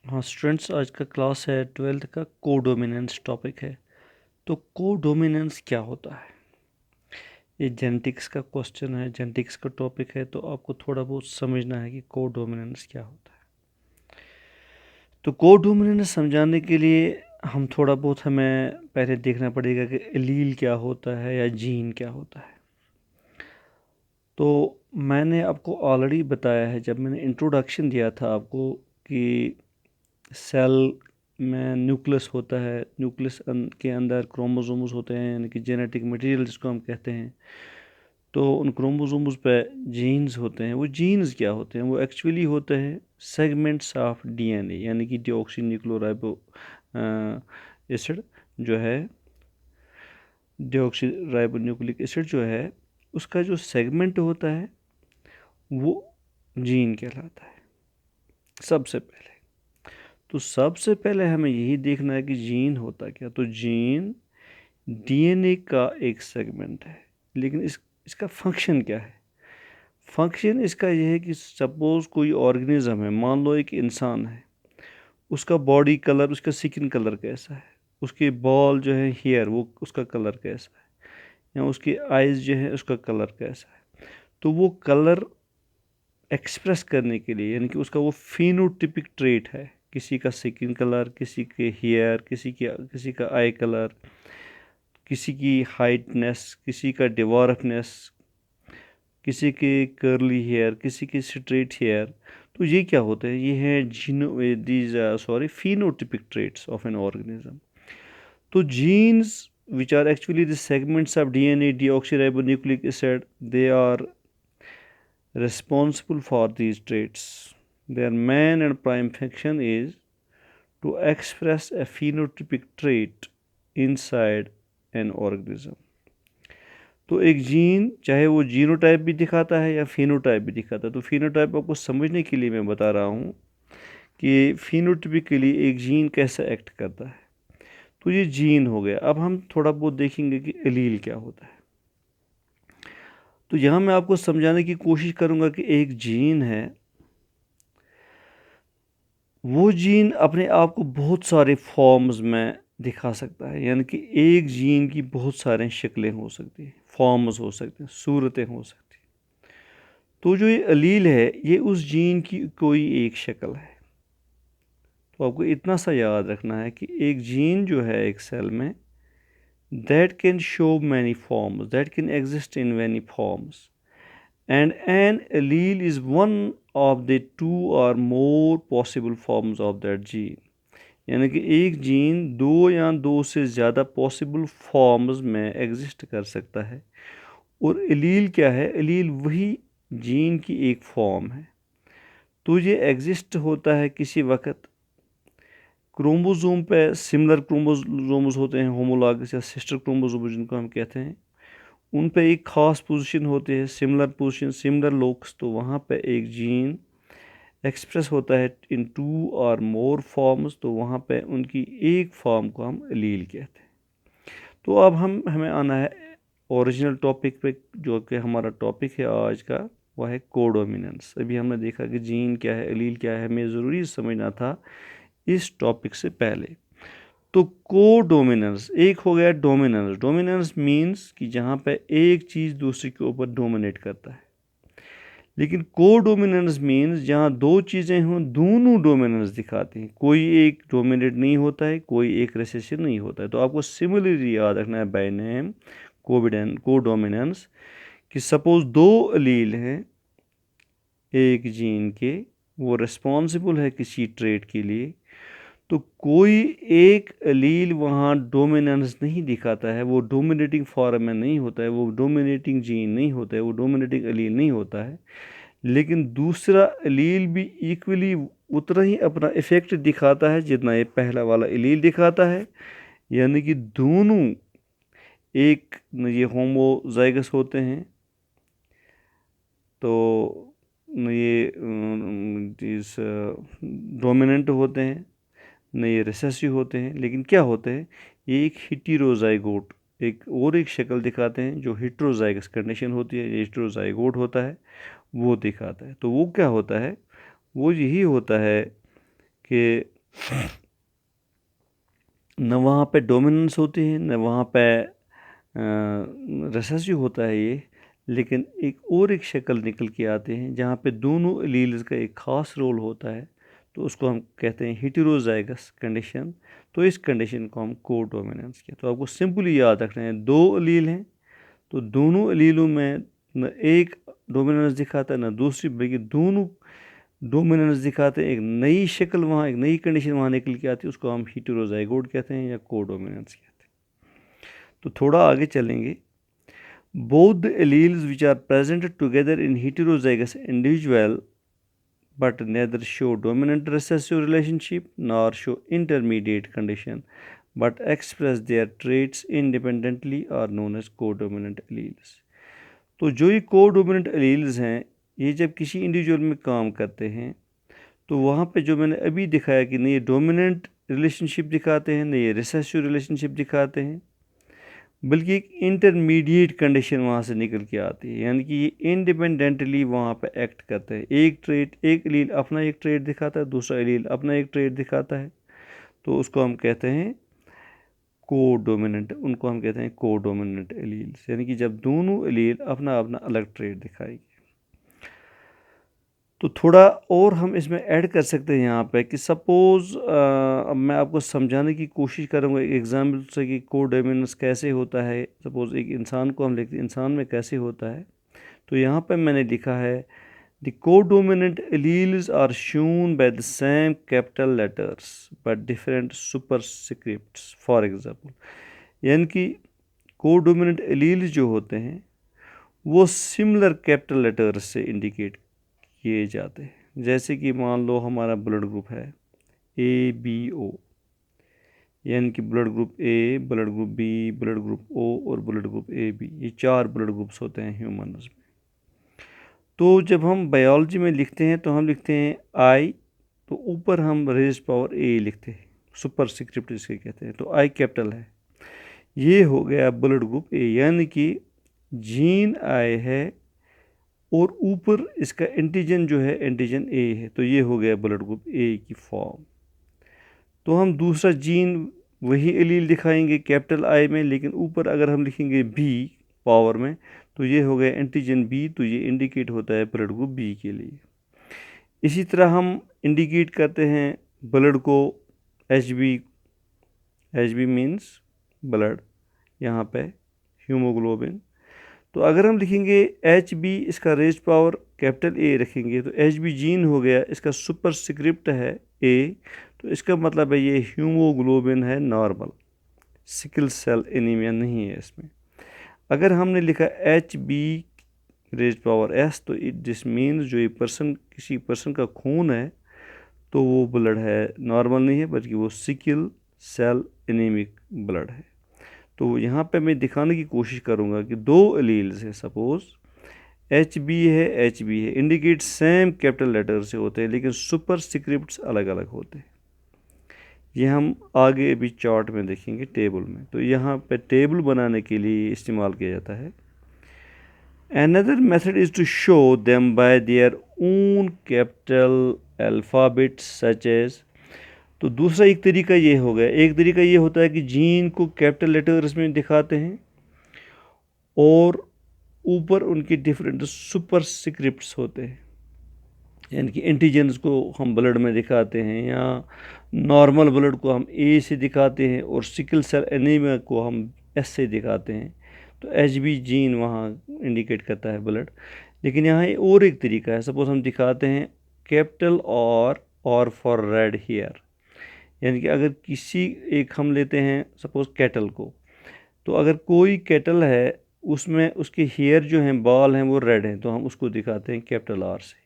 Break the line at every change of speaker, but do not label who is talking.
हाँ स्टूडेंट्स, आज का क्लास है 12th का कोडोमिनेंस टॉपिक है। तो कोडोमिनेंस क्या होता है? ये जेनेटिक्स का क्वेश्चन है, जेनेटिक्स का टॉपिक है, तो आपको थोड़ा बहुत समझना है कि कोडोमिनेंस क्या होता है। तो कोडोमिनेंस समझाने के लिए हमें पहले देखना पड़ेगा कि एलील क्या होता है या जीन क्या होता है। तो मैंने आपको ऑलरेडी बताया है, जब मैंने इंट्रोडक्शन दिया था आपको, कि सेल में न्यूक्लियस होता है, न्यूक्लियस के अंदर क्रोमोसोम्स होते हैं, यानी कि जेनेटिक मटेरियल जिसको हम कहते हैं। तो उन क्रोमोसोम्स पे जीन्स होते हैं। वो जीन्स क्या होते हैं? वो एक्चुअली होते हैं सेगमेंट्स ऑफ डीएनए, यानी कि डिऑक्सी न्यूक्लियोराइबो एसिड जो है, डिऑक्सी राइबो न्यूक्लिक एसिड जो है, उसका जो सेगमेंट होता है वो जीन कहलाता है सबसे पहले। तो सबसे पहले हमें यही देखना है कि जीन होता क्या। तो जीन डीएनए का एक सेगमेंट है, लेकिन इसका फंक्शन क्या है? फंक्शन इसका यह है कि सपोज कोई ऑर्गेनिज्म है, मान लो एक इंसान है, उसका बॉडी कलर, उसका स्किन कलर कैसा है, उसके बाल जो है, हेयर, वो उसका कलर कैसा है, या उसकी आइज़ जो है उसका कलर कैसा है। तो वो कलर एक्सप्रेस करने के लिए, यानी कि उसका वो फिनोटिपिक ट्रेट है, किसी का स्किन कलर, किसी के हेयर, किसी का आई कलर, किसी की हाइटनेस, किसी का डिवार्फनेस, किसी के कर्ली हेयर, किसी के स्ट्रेट हेयर। तो ये क्या होते हैं? ये है जीनो these phenotypic traits of an organism. तो genes which are actually the segments of DNA deoxyribonucleic acid, they are responsible for these traits. Their main and prime function is to express a phenotypic trait inside an organism. तो एक gene, चाहे वो genotype भी दिखाता है या phenotype भी दिखाता है। तो फिनोटाइप आपको समझने के लिए मैं बता रहा हूँ कि फिनोटिपिकली एक जीन कैसा एक्ट करता है। तो ये जीन हो गया। अब हम थोड़ा बहुत देखेंगे कि एलील क्या होता है। तो यहाँ मैं आपको समझाने की कोशिश करूँगा कि एक जीन है, वो जीन अपने आप को बहुत सारे फॉर्म्स में दिखा सकता है, यानी कि एक जीन की बहुत सारी शक्लें हो सकती हैं, फॉर्म्स हो सकते हैं, सूरतें हो सकती हैं। तो जो ये अलील है, ये उस जीन की कोई एक शक्ल है। तो आपको इतना सा याद रखना है कि एक जीन जो है एक सेल में, that can show many forms, that can exist in many forms, and an allele is one of the two or more possible forms of that gene। यानी कि एक जीन दो या दो से ज़्यादा पॉसिबल फॉर्म्स में एग्जिस्ट कर सकता है। और एलील क्या है? एलील वही जीन की एक फॉर्म है। तो ये एग्जिस्ट होता है किसी वक्त क्रोमोसोम पे। सिमिलर क्रोमोसोम्स होते हैं, होमोलॉगस या सिस्टर क्रोमोसोम जिनको हम कहते हैं, उन पे एक ख़ास पोजीशन होती है, सिमिलर पोजीशन, सिमिलर लोक्स। तो वहाँ पे एक जीन एक्सप्रेस होता है इन टू और मोर फॉर्म्स। तो वहाँ पे उनकी एक फॉर्म को हम एलील कहते हैं। तो अब हमें आना है ओरिजिनल टॉपिक पे, जो कि हमारा टॉपिक है आज का, वह है कोडोमिनेंस। अभी हमने देखा कि जीन क्या है, एलील क्या है, हमें ज़रूरी समझना था इस टॉपिक से पहले। तो कोडोमिनेंस एक हो गया डोमिनेंस। डोमिनेंस मीन्स कि जहाँ पे एक चीज़ दूसरे के ऊपर डोमिनेट करता है। लेकिन कोडोमिनेंस मीन्स जहाँ दो चीज़ें हों, दोनों डोमिनेंस दिखाती हैं, कोई एक डोमिनेट नहीं होता है, कोई एक रिसेसिव नहीं होता है। तो आपको सिमिलरली याद रखना है बाय नेम कोडोमिनेंस, कि सपोज दो अलील हैं एक जीन के, वो रिस्पॉन्सिबल है किसी ट्रेट के लिए। तो कोई एक एलील वहाँ डोमिनेंस नहीं दिखाता है, वो डोमिनेटिंग फॉर्म में नहीं होता है, वो डोमिनेटिंग जीन नहीं होता है, वो डोमिनेटिंग एलील नहीं होता है। लेकिन दूसरा एलील भी इक्वली उतना ही अपना इफेक्ट दिखाता है जितना ये पहला वाला एलील दिखाता है। यानी कि दोनों एक, ये होमोजाइगस होते हैं। तो ये इस डोमिनेंट होते हैं, न ये रिसेसिव होते हैं। लेकिन क्या होते हैं, ये एक हिटेरोजाइगोट, एक और एक शक्ल दिखाते हैं जो हिट्रोजाइगस कंडीशन होती है, ये हिट्रोजाइगोट होता है, वो दिखाता है। तो वो क्या होता है? वो यही होता है कि न वहाँ पे डोमिनेंस होती है, न वहाँ पे रिसेसिव होता है ये, लेकिन एक शक्ल निकल के आते हैं जहाँ पे दोनों एलील्स का एक ख़ास रोल होता है, तो उसको हम कहते हैं हेटेरोजाइगस कंडीशन। तो इस कंडीशन को हम कोडोमिनेंस कहते हैं। तो आपको सिंपली याद रखना है, दो एलील हैं तो दोनों एलीलों में न एक डोमिनेंस दिखाता है न दूसरी, बल्कि दोनों डोमिनेंस दिखाते हैं। एक नई शक्ल वहाँ, एक नई कंडीशन वहाँ निकल के आती है, उसको हम हेटेरोजाइगोट कहते हैं या कोडोमिनेंस कहते हैं। तो थोड़ा आगे चलेंगे। Both the alleles which are present together in heterozygous individual but neither show dominant recessive relationship nor show intermediate condition but express their traits independently are known as codominant alleles। तो जो ये कोडोमिनेंट alleles हैं, ये जब किसी individual में काम करते हैं तो वहाँ पे जो मैंने अभी दिखाया कि न ये डोमिनेंट रिलेशनशिप दिखाते हैं, न ये रिसेसिव रिलेशनशिप दिखाते हैं, बल्कि एक इंटरमीडिएट कंडीशन वहाँ से निकल के आती है, यानी कि ये इंडिपेंडेंटली वहाँ पे एक्ट करते हैं। एक एलील अपना एक ट्रेट दिखाता है, दूसरा एलील अपना एक ट्रेट दिखाता है, तो उसको हम कहते हैं उनको हम कहते हैं कोडोमिनेंट एलील्स, यानी कि जब दोनों एलील अपना अपना अलग ट्रेट दिखाएगी। तो थोड़ा और हम इसमें ऐड कर सकते हैं यहाँ पे कि सपोज़ अब मैं आपको समझाने की कोशिश करूँगा एक एग्जाम्पल से कि कोडोमिनेंस कैसे होता है। सपोज़ एक इंसान को हम लिखते हैं, इंसान में कैसे होता है। तो यहाँ पे मैंने लिखा है the codominant alleles are shown by the same capital letters but different superscripts. For example, यानी कि कोडोमिनेंट एलील्स जो होते हैं वो सिमिलर कैपिटल लेटर्स से इंडिकेट किए जाते हैं। जैसे कि मान लो हमारा ब्लड ग्रुप है ABO, यानी कि blood group A, blood group B, blood group O और ब्लड ग्रुप AB, ये 4 ब्लड ग्रुप्स होते हैं ह्यूमन्स में। तो जब हम बायोलॉजी में लिखते हैं तो हम लिखते हैं I, तो ऊपर हम रेज पावर A लिखते हैं, सुपरस्क्रिप्ट जिसके कहते हैं, तो I कैपिटल है। ये हो गया ब्लड ग्रुप A, यानी कि जीन I है और ऊपर इसका एंटीजन जो है एंटीजन A है, तो ये हो गया ब्लड ग्रुप A की फॉर्म। तो हम दूसरा जीन वही एलील दिखाएंगे कैपिटल I में, लेकिन ऊपर अगर हम लिखेंगे B पावर में, तो ये हो गया एंटीजन B, तो ये इंडिकेट होता है ब्लड ग्रुप B के लिए। इसी तरह हम इंडिकेट करते हैं ब्लड को HB मीन्स ब्लड, यहाँ पे हीमोग्लोबिन। तो अगर हम लिखेंगे HB, इसका रेज पावर कैपिटल A रखेंगे, तो HB जीन हो गया, इसका सुपरस्क्रिप्ट है A, तो इसका मतलब है ये हीमोग्लोबिन है नॉर्मल, सिकल सेल एनीमिया नहीं है इसमें। अगर हमने लिखा HB रेज पावर S, तो इट दिस मीन्स जो ये किसी पर्सन का खून है तो वो ब्लड है नॉर्मल नहीं है, बल्कि वो सिकल सेल एनीमिक ब्लड है। तो यहाँ पे मैं दिखाने की कोशिश करूँगा कि दो एलील्स हैं, सपोज़ HB है, इंडिकेट सेम कैपिटल लेटर से होते हैं, लेकिन सुपरस्क्रिप्ट्स अलग अलग होते हैं। ये हम आगे अभी चार्ट में देखेंगे टेबल में। तो यहाँ पे टेबल बनाने के लिए इस्तेमाल किया जाता है। Another method is to show them by their own capital alphabets such as। तो दूसरा एक तरीका ये हो गया, एक तरीका ये होता है कि जीन को कैपिटल लेटर्स में दिखाते हैं और ऊपर उनके डिफरेंट सुपरस्क्रिप्ट्स होते हैं, यानी कि एंटीजन्स को हम ब्लड में दिखाते हैं, या नॉर्मल ब्लड को हम A से दिखाते हैं और सिकल सेल एनीमिया को हम S से दिखाते हैं। तो HB जीन वहाँ इंडिकेट करता है ब्लड। लेकिन यहाँ और एक तरीका है, सपोज हम दिखाते हैं कैपिटल और फॉर रेड हेयर, यानी कि अगर किसी एक हम लेते हैं सपोज कैटल को, तो अगर कोई कैटल है उसमें उसके हेयर जो हैं, बाल हैं, वो रेड हैं, तो हम उसको दिखाते हैं कैपिटल R से।